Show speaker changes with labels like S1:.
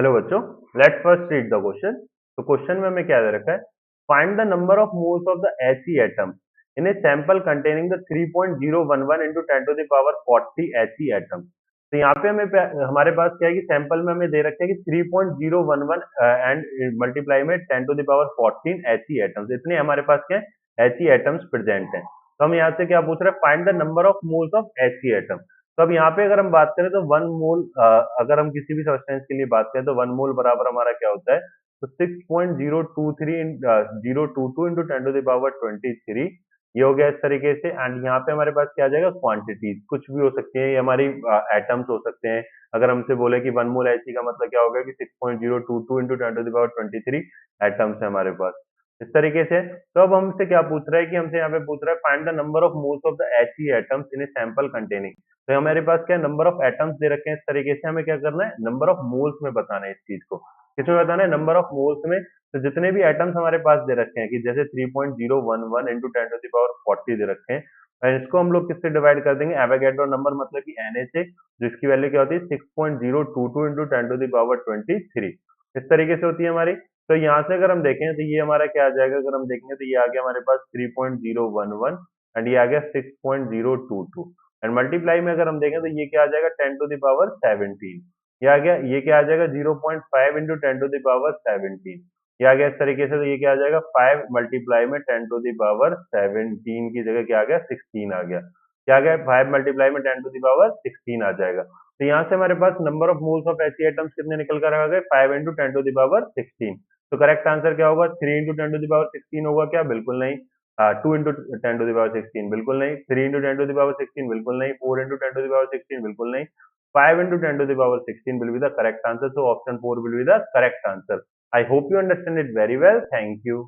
S1: Hello बच्चों, let first read the question. तो question में हमें क्या दे रखा है? Find the number of moles of the He atom in a sample containing the 3.011 into 10 to the power 40 He atom. तो यहाँ पे हमारे पास क्या है कि सैंपल में हमें दे रखा है कि 3.011 एंड मल्टीप्लाई में 10 to the power 14 He atoms, इतने हमारे पास क्या है He एटम्स प्रेजेंट हैं। तो हम यहाँ से क्या पूछ रहे हैं? Find the number of moles of He atom. तो अब यहाँ पे अगर हम बात करें तो वन मोल, अगर हम किसी भी सब्सटेंस के लिए बात करें तो वन मोल बराबर हमारा क्या होता है? तो 6.023 इंटू 10 टू द पावर 23, ये हो गया इस तरीके से। एंड यहाँ पे हमारे पास क्या आ जाएगा? क्वांटिटीज कुछ भी हो सकती है, ये हमारी एटम्स हो सकते हैं। अगर हमसे बोले कि वन मोल He का मतलब क्या होगा कि 6.022 into 10 to the power 23 atoms है हमारे पास, इस तरीके से। तो अब हमसे क्या पूछ रहा है कि हमसे यहाँ पे पूछ रहा है find the number of moles of the He atoms in a sample containing. तो हमारे पास क्या नंबर ऑफ एटम्स दे रखे हैं, इस तरीके से हमें क्या करना है? नंबर ऑफ मोल्स में बताना है इस चीज को। किसमें बताना है? नंबर ऑफ मोल्स में। तो जितने भी एटम्स हमारे पास दे रखे हैं कि जैसे 3.011 इंटू 10 टू द पावर 40 दे रखे हैं, और इसको हम लोग किससे डिवाइड कर देंगे? एवोगैड्रो नंबर मतलब कि Na से, जिसकी वैल्यू क्या होती है? 6.022 इंटू 10 टू द पावर 23, इस तरीके से होती है हमारी। तो यहाँ से अगर हम देखें तो ये हमारा क्या आ जाएगा? अगर हम देखेंगे तो ये आ गया हमारे पास 3.011 एंड ये आ गया 6.022, एंड मल्टीप्लाई में अगर हम देखें तो ये क्या आ जाएगा? 10 टू द पावर 17, ये आ गया। ये क्या आ जाएगा? 0.5 इंटू 10 टू द पावर 17, ये आ गया इस तरीके से। तो ये क्या आ जाएगा? 5 मल्टीप्लाई में 10 टू द पावर 17 की जगह क्या आ गया? 16 आ गया। क्या आ गया? 5 मल्टीप्लाई में 10 टू द पावर 16 आ जाएगा। तो यहाँ से हमारे पास number of moles of He atoms कितने निकल कर आ गए? 5 इंटू 10 टू द पावर 16। तो करेक्ट आंसर क्या होगा? 3 इंटू 10 टू द पावर 16 होगा क्या? बिल्कुल नहीं। 2 इंटू 10 टू द पावर 16 बिल्कुल नहीं। 3 इंटू 10 टू द पावर 16 बिल्कुल नहीं। 4 इंटू 10 टू द पावर 16 बिल्कुल नहीं। 5 into 10 to the power 16 will be the correct answer. So option 4 will be the correct answer. I hope you understand it very well. Thank you.